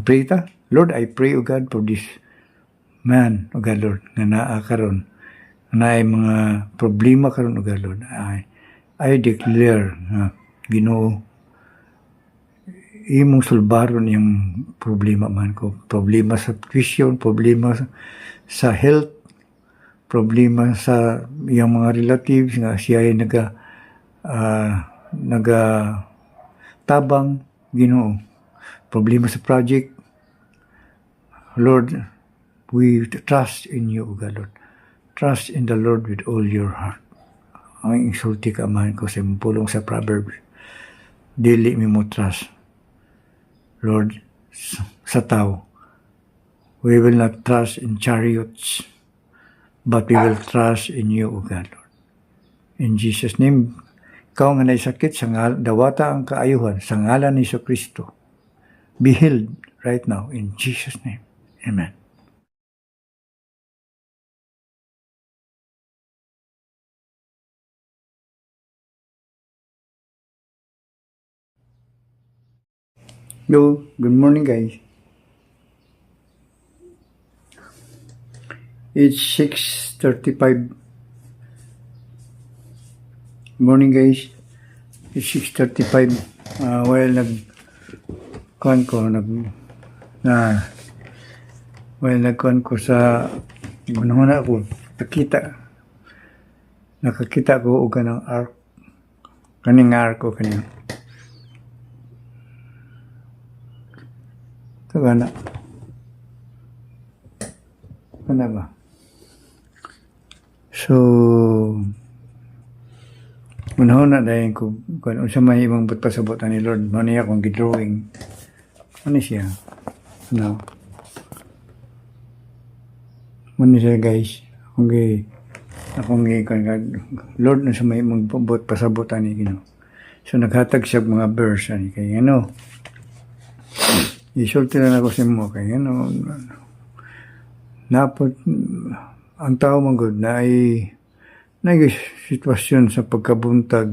Pray ta. Lord, I pray, O God, for this man, O God, Lord, nga naa karon, na ay mga problema karon, O God, Lord. I declare na Ginoo, imong sulbaron yung problema man ko. Problema sa tuition, problema sa health, problema sa iyang mga relatives nga siya ay tabang, Ginoo. Problema sa project. Lord, we trust in you, O God, Lord. Trust in the Lord with all your heart. Ang insulti ka man ko sa pulong sa Proverbs. Dili mi mo trust, Lord, sa tao. We will not trust in chariots, but we will trust in you, O God, Lord. In Jesus' name, ikaw nga naisakit, dawata ang kaayuhan, sa ngalan ni Jesu Kristo, be healed right now, in Jesus' name. Amen. Good morning, guys. It's 6:35. Morning, guys. It's 6:35. While nagkuhan ko sa una ako, nakakita ko og kanang ark. Kaning ark ko kanina. Tagana. Ano ba? So, unahon na dahil ko, kung sa may ibang pasabotan ni Lord, maniya akong gidrawing. Ano siya? No. Ano siya, guys? Lord, na sa may ibang pasabotan ni Ginoo. So, naghatag siya mga verse, kaya isulti na ako sa mo, kaya ang tao manggod na ay sitwasyon sa pagkabuntag.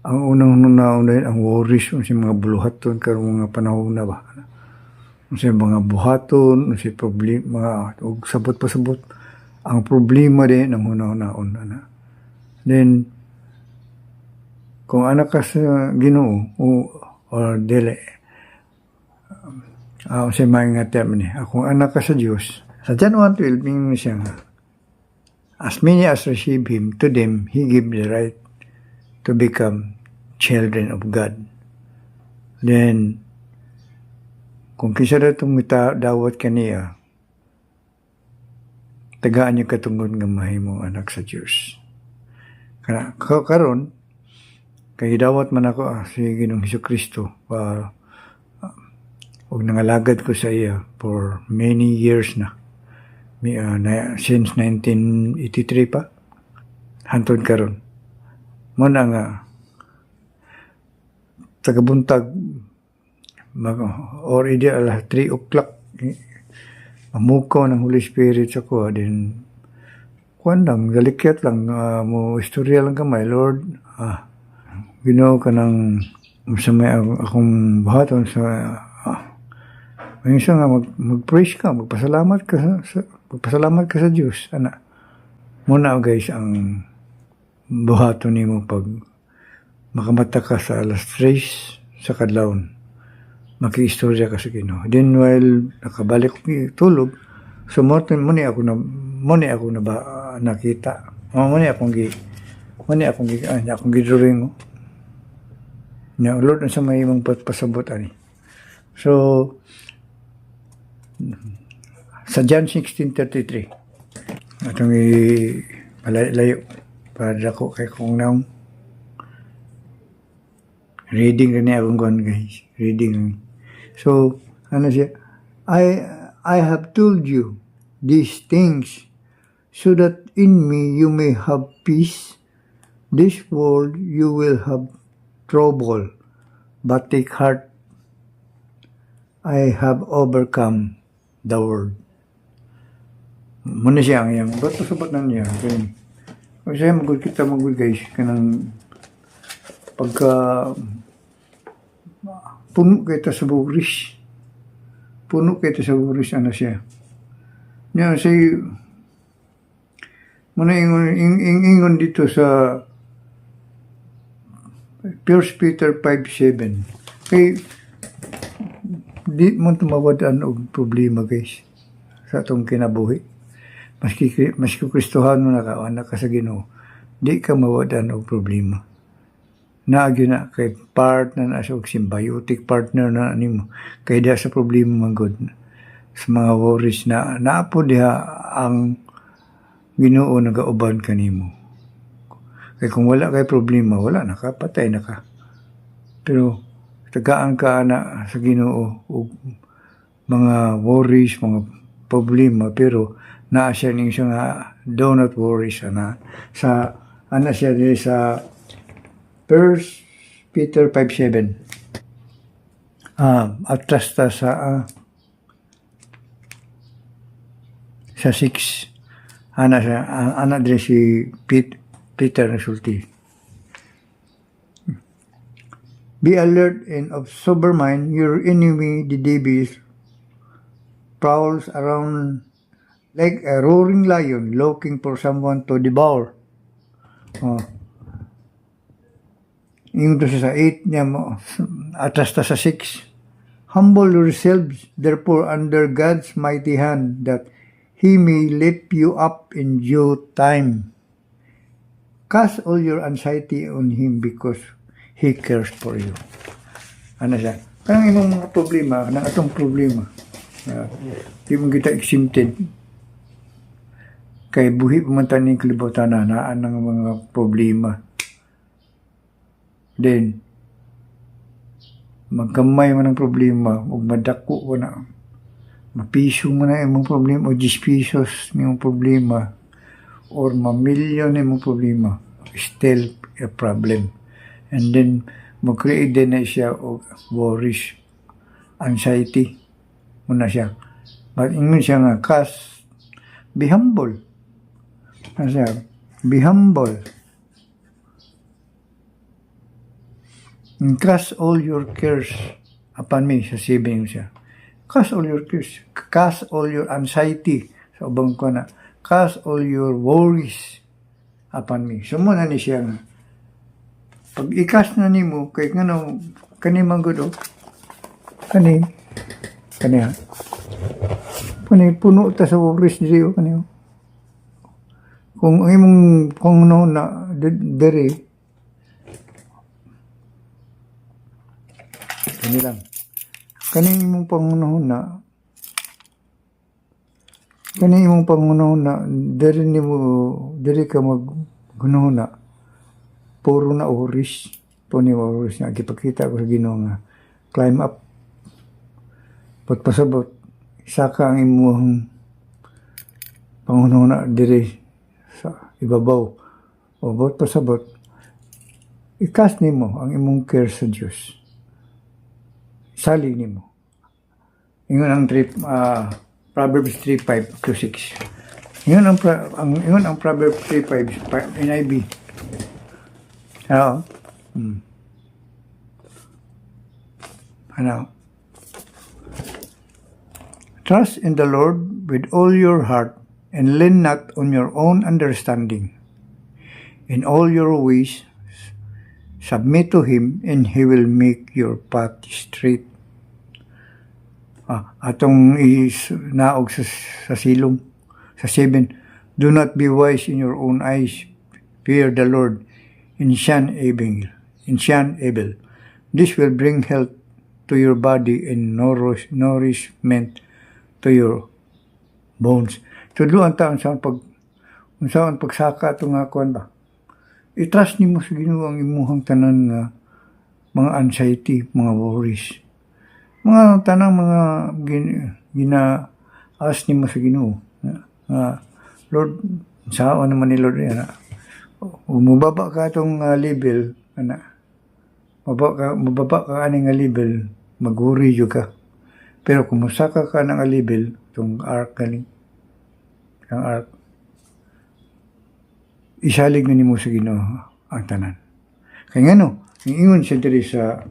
Ang unang dahil ang worries sa mga buluhaton karong mga panahon na ba, sa mga buhaton, sa problema, o sabot ang problema din ang una-unaon na. Then kung anak ka sa Ginoo or dili, sa mga term ni, kung anak ka sa Diyos, sa John 1:12, may siya nga, as many as receive Him, to them He give the right to become children of God. Then, kung kisa na itong dawat kaniya, tagaan niyo katungod nga mahimong anak sa Diyos. Karon, kay dawat man ako si Ginoong Hesukristo, og nangalagad ko sa iya for many years na. Since 1983 pa, hantod karon. Mo na nga, tagabuntag, already alas 3 o'clock, mamukaw ng Holy Spirit sa ko, then, galikit lang, mo istorya lang kamay, Lord, Ginoo ka ng, sa may akong buhaton sa, minsan nga mag-praise ka, magpasalamat ka sa Diyos, ana. Muna, guys, ang buhaton nimo pag makamata ka sa alas 3 sa kadlawon, maki-istorya ka sa Ginoo. Then while nakabalik ko tulog, so muni ako na ba nakita. Muni akong gidrawing mo. Na Lord, sa may imong pasabot ani. So sa John 16:33, atong layo para ko kay kung naong reading rin akong gawin, guys. Reading. So, ano siya? I have told you these things so that in me you may have peace. This world you will have trouble, but take heart. I have overcome the world. Muna siya ang iyang. Ba't pasabot na niya? Kasi kita guys, kanang pagka puno kita sa buris. puno kayo sa worries ano siya. Niya say muna ingon dito sa 1 Peter 5:7. Kay di mo tumawadaan og problema guys sa atong kinabuhi. Maski Kristohan mo anak ka sa Ginoo, di ka mawadaan og problema. Naagyo na kay partner na siya og symbiotic partner na nimo kay diha sa problema man gud sa mga worries na naapo diha ang Ginoo nagauban kanimo. Kay kung wala kay problema, wala na ka, patay na ka. Pero tagaan ka na sa Ginoo og mga worries, mga problema, pero naa siya ning siya nga do not worry sana sa ana siya diri sa 1 Peter 5:7. Atras ta sa 6. Ana diri si Peter nagsulti. Be alert and of sober mind. Your enemy, the devil, prowls around like a roaring lion looking for someone to devour. Yung to sa 8 niya mo, atras ta sa 6. Humble yourselves, therefore, under God's mighty hand, that He may lift you up in due time. Cast all your anxiety on Him because He cares for you. Ano siya? Kanang imong mga problema, kanang atong problema. Di mo kita exempted. Kay buhi pumuntan ng kalibutan na naan ng mga problema. Then, magkamay man ang problema, o madako ko na, mapiso mo na imong problema, o 10 pesos imong problema, or mamilyon imong problema, still a problem. And then, mag-create din na siya o worries, anxiety, muna siya. But ingon siya nga, be humble. Ano siya? Be humble. And cast all your cares upon me, sa 7 siya. Cast all your cares. Cast all your anxiety. Sa ubang ko na. Cast all your worries upon me. So muna ni siya nga. Pag i-cast na ni mo, kay ngano, kani manggudo, kani ha. Kani puno ta sa worries diyo, kani. Kung ang imong, kung no na, dere, kani lang. Kani imong pangunahon na, dere ka maggunahon na, puro na oris, oris na, gipakita ko sa Ginoo nga, climb up, pasabot, isa ka ang imong pangunahon na, dere, sa ibabaw, o pasabot, ikas nimo ang imong care sa Diyos. Sali nimo. Ingon ang Proverbs 3:5-6. Ingon ang Proverbs 3:5 NIV. Ano? Trust in the Lord with all your heart and lean not on your own understanding. In all your ways submit to Him, and He will make your path straight. Atong naog sa silong, sa 7, do not be wise in your own eyes. Fear the Lord, and shun evil. This will bring health to your body and nourishment to your bones. Tudloan taon sa pagsaka itong kuan ba? I-trust nimo sa Ginoo ang imuhang tanan nga mga anxiety, mga worries. Mga tanang mga gina-ask nimo sa Ginoo. Lord, saan naman ni Lord yan? Mababa ka itong level, mababa ka aning level, mag-worry ka. Pero kung musaka ka ng level, itong arc galing, ang arc, isalig na nimo sa Ginoo ang tanan. Kaya nga ingon siya diri sa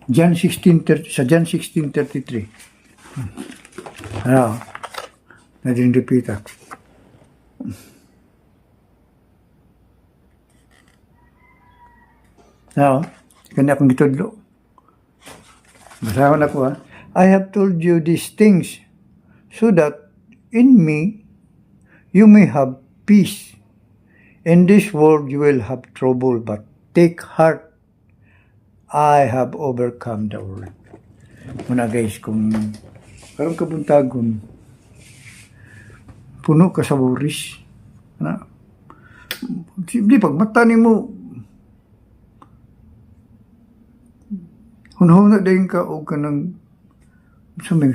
John 16:30 sa John 16:33. Ano? Natin repeat. Now, kanya akong gitudlo. Basahan ako ha. I have told you these things so that in me you may have peace. In this world you will have trouble, but take heart. I have overcome the world. Muna guys, kung karong kabuntagon, puno ka sa worries. Na, di pag mata ni mo, hunahon na dahin ka o ka ng sa may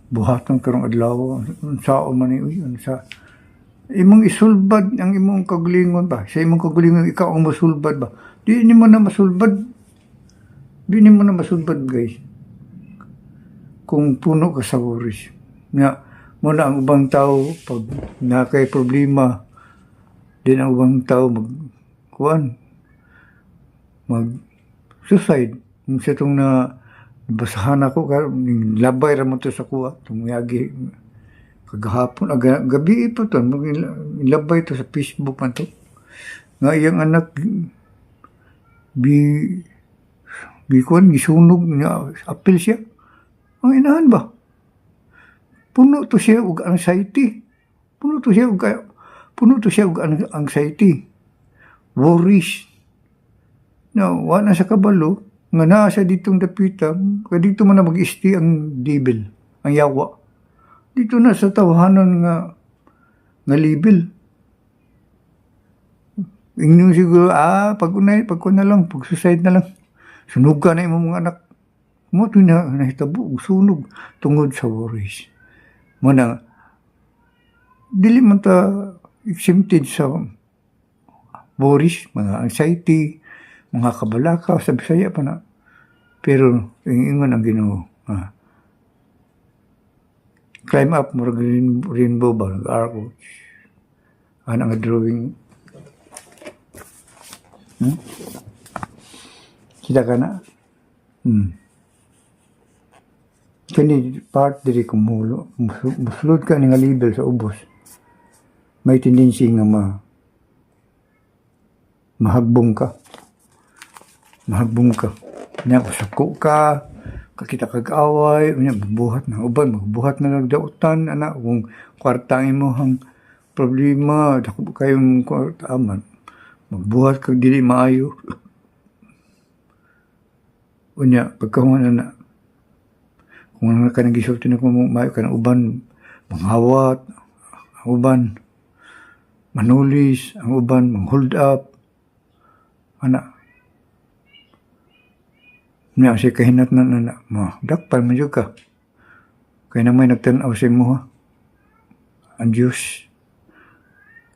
buhatan karong adlaw, sa man ni sa imong isulbad ang imong kagulingon ba? Sa imong kagulingon ikaw ang masulbad ba? Di mo na masulbad. Di mo na masulbad guys. Kung puno ka sa worries. Nga, muna ang ubang tao, pag nakay problema, din ang ubang tao mag-suicide. Sa itong na basahan ako, labay ramon to sa kuha, itong yagi, kagahapon, gabi pa to, labay to sa Facebook man to. Nga iyang anak, bikuan, gisunog niya, apil siya. Ang inahan ba? Puno to siya og anxiety. Puno to siya og anxiety. Worries. Now, wala sa kabalo, nga nasa ditong dapita, kaya dito man na mag-isti ang devil, ang yawa. Dito na sa tawahanan nga libel. Inyong siguro, pag na lang, pag-suicide na lang. Sunog ka na yung mga anak. Mo ito na nahitabo, sunog, tungod sa worries. Muna, dili man ta exempted sa worries, mga anxiety, mga kabalaka, sa Bisaya pa na. Pero, ingon ang Ginoo. Climb up, murag rainbow ba, nag-arco. Ang drawing. Kita ka na? Kani part diri kumulo, musulod ka nga libel sa ubos. May tendency nga mahagbong ka. Nya usako ka, kakita kag-away, nya magbuhat na uban, magbuhat na nagdautan ana kung kwarta imong problema, dako kayong kwarta man. Magbuhat kag dili maayo. Unya pagkahuman na kung ano ka nagisulti na kung maayo ka na uban, manghawat, ang uban, manulis, ang uban, mang-hold up, anak. Nga siya kahinat na dakpan man yun ka. Kaya naman nagtanaw sa imo ha. Ang Diyos,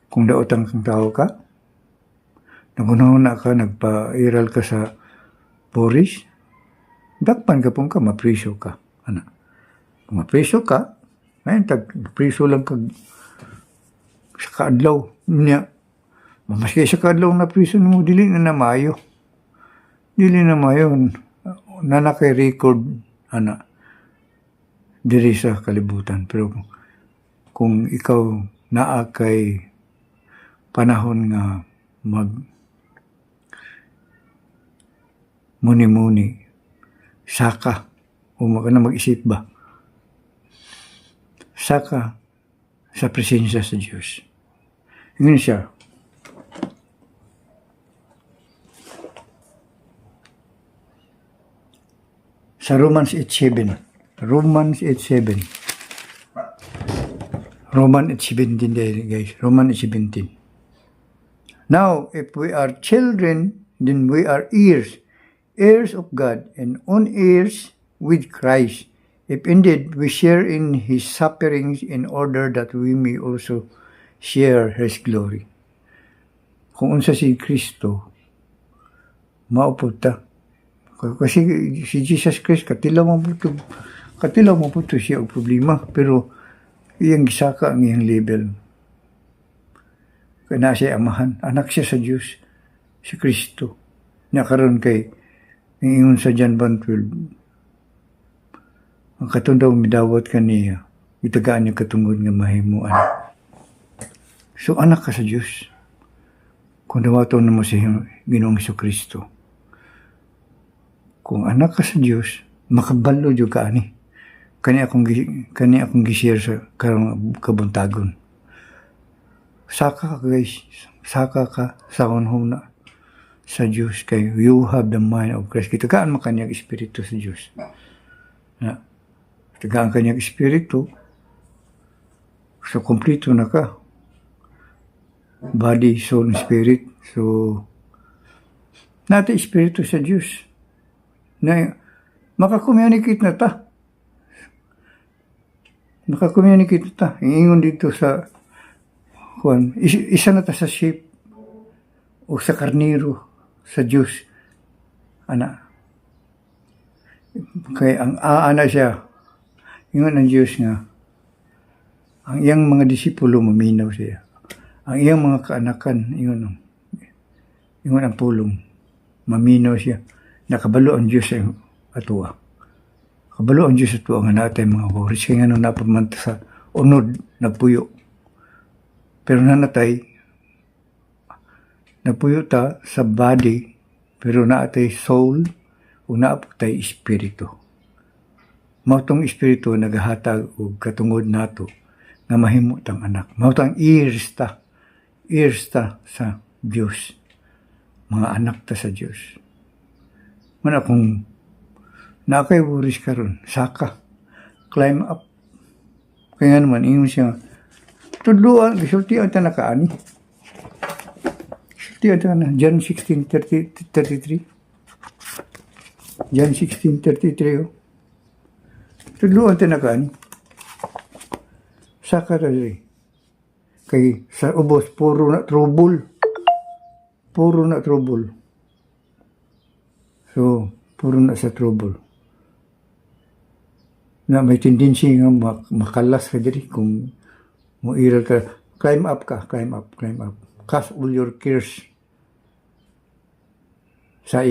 kung daotang kang tao ka, nagunahon ka, nagpa-iral ka sa Boris, dakpan ka pong ka, mapriso ka. Anak. Kung mapriso ka, ngayon, priso lang ka sa kaadlaw. Niya, mamaskay sa kaadlaw na priso mo, dili na namayo. Dili na mayo. Na naka-record, anak, diri sa kalibutan. Pero kung ikaw naa kay panahon nga muni-muni, saka, o na mag-isip ba, saka sa presensya sa Diyos. Ngayon siya, sa Romans 8:7. Romans 8:7 din guys. Romans 8:17. Now, if we are children, then we are heirs, heirs of God, and heirs with Christ, if indeed we share in His sufferings in order that we may also share His glory. Kung unsa si Kristo, maupod ta. Kasi si Jesus Christ, katilaw mo po ito siya ang problema, pero iyang gisaka ang iyang label. Kaya na siya amahan, anak siya sa Diyos, si Kristo. Niya karon kay Ingon sa John 1:12, ang katong daw midawat kaniya, itagaan niya katungod nga mahimuan. So anak ka sa Diyos. Kung dawaton mo sa Ginoong Jesucristo. Kung anak ka sa Diyos, makabalo jud ka ani. Kani akong gi-share sa karong kabuntagon. Saka ka guys, saka ka sa unhuna sa Diyos kay you have the mind of Christ. Kitagaan mo kanyang espiritu sa Diyos. Na kitagaan kanyang espiritu, so kompleto na ka. Body, soul, and spirit. So, natin espiritu sa Diyos. Na makakommunicate na ta. Makakommunicate na ta. Ingon dito sa isa na ta sa sheep o sa karnero sa Diyos. Ana. Kaya ang aana siya. Ingon ang Diyos nga. Ang iyang mga disipulo maminaw siya. Ang iyang mga kaanakan, ingon ang pulong, maminaw siya. Nakabalo ang Diyos sa atuwa. Kabalo ang Diyos sa atuwa nga natay mga worries. Kaya nga nung napamanta sa unod, nagpuyo. Pero nanatay, nagpuyo ta sa body, pero naatay soul, o naaputay espiritu. Mautong espiritu nagahatag o katungod nato na mahimutang anak. Mautang ears ta sa Diyos. Mga anak ta sa Diyos. Mana kung nakay worries ka ron, saka, climb up. Kaya naman, ingon siya, tudluan, gisultian ta na kaani. Gisultian ta na, John 16:33. John 16:33, oh. Tudluan ta na kaani. Saka ta rin. Kay sa ubos, puro na trouble. Puro na trouble. So, puro na sa trouble. Na may tendency nga makalas ka diri kung muiral ka. Climb up ka, climb up. Cast all your cares sa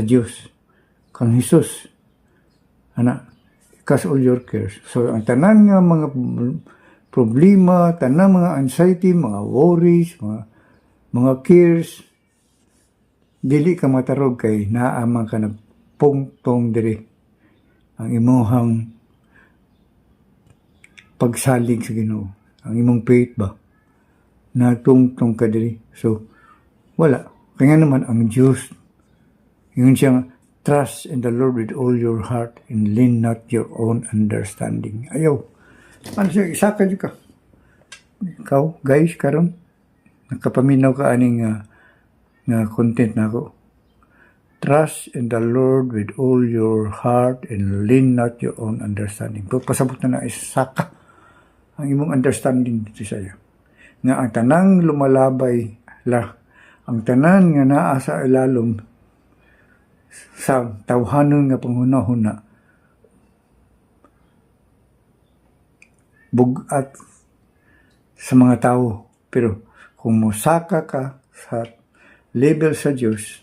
Diyos. Kang Jesus. Cast all your cares. So, ang tanan nga mga problema, tanang mga anxiety, mga worries, mga cares, dili ka matarog kay naamang ka na pungtong diri ang imuhang pagsalig sa Ginoo, ang imong faith ba, natungtong ka diri. So, wala. Kaya naman ang Diyos, yun siyang trust in the Lord with all your heart and lean not your own understanding. Ayaw. Ano siya, isa ka ka. Ikaw, guys, karon nakapaminaw ka aning nga content na ako. Trust in the Lord with all your heart and lean not your own understanding. Pasabot na isa ka ang imong understanding dito sa iyo. Nga ang tanang lumalabay ang tanan nga naa sa ilalom sa tawhanon nga panghuna-huna bugat sa mga tao. Pero kung musaka ka sa level sa Diyos,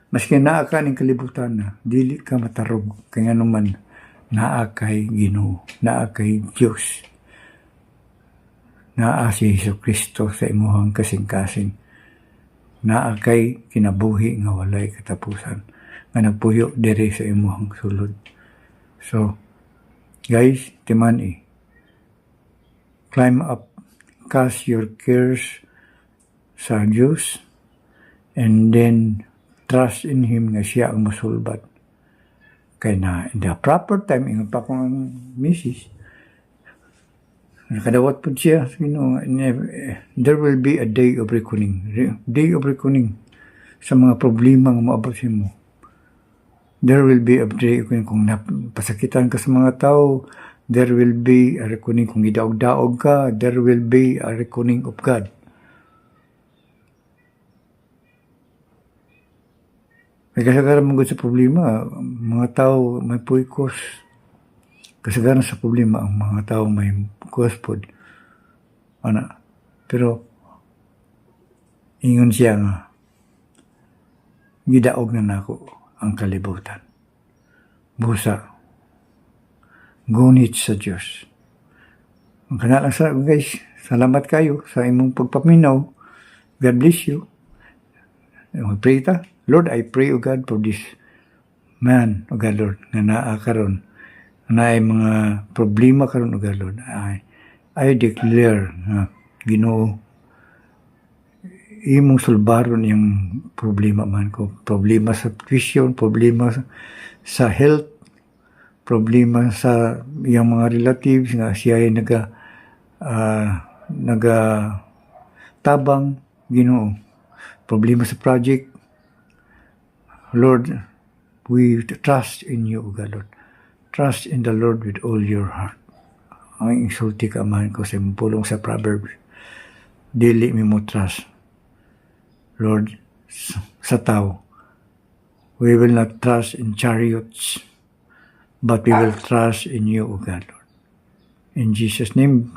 maski naa ka ng kalibutan na, dili ka matarog. Kaya naman, naa kay Ginoo, naa kay Diyos, naa si Jesucristo sa imuhang kasing-kasing, naa kay kinabuhi nga walay katapusan, nga nagpuyo diri sa imuhang sulod. So, guys, timan climb up, cast your cares sa Diyos, and then trust in Him nga siya ang masulbat. Kaya na, in the proper time, ingon pa kong misis, nakadawat po siya, there will be a day of reckoning. Day of reckoning sa mga problema nga maabot mo. There will be a day of reckoning kung napasakitan ka sa mga tao. There will be a reckoning kung idaog-daog ka. There will be a reckoning of God. May kasagaran mong sa problema, mga tao may puikos. Kasagaran sa problema, ang mga tao may kuspod. Pero, ingon siya nga, gidaog na nako ang kalibutan. Busa. Ngunit sa Diyos. Ang kanalang sa guys, salamat kayo sa imong pagpaminaw. God bless you. Pray ta. Lord, I pray, O God, for this man, O God, Lord, nga naa karon, na ay mga problema karon, O God, Lord. I declare na Ginoo, imong sulbaron yung problema man ko. Problema sa tuition, problema sa health, problema sa iyang mga relatives nga siya ay tabang, Ginoo. Problema sa project. Lord, we trust in you, O God, Lord. Trust in the Lord with all your heart. Ang insulti ka man ko sa pulong sa Proverbs. Dili mi mo trust, Lord, sa tao. We will not trust in chariots, but we will trust in you, O God, Lord. In Jesus' name,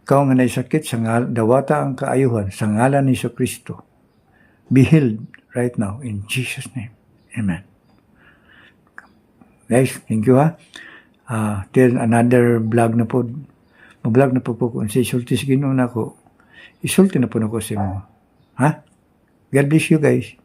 ikaw nga naisakit, dawata ang kaayuhan, sa ngalan ni Kristo. Be healed right now, in Jesus' name. Amen. Guys, thank you ha. Till another vlog na po. Mag-vlog na po kung sa isulti sa Ginoo na ko. Isulti na po na ko sa mo. Ha? God bless you guys.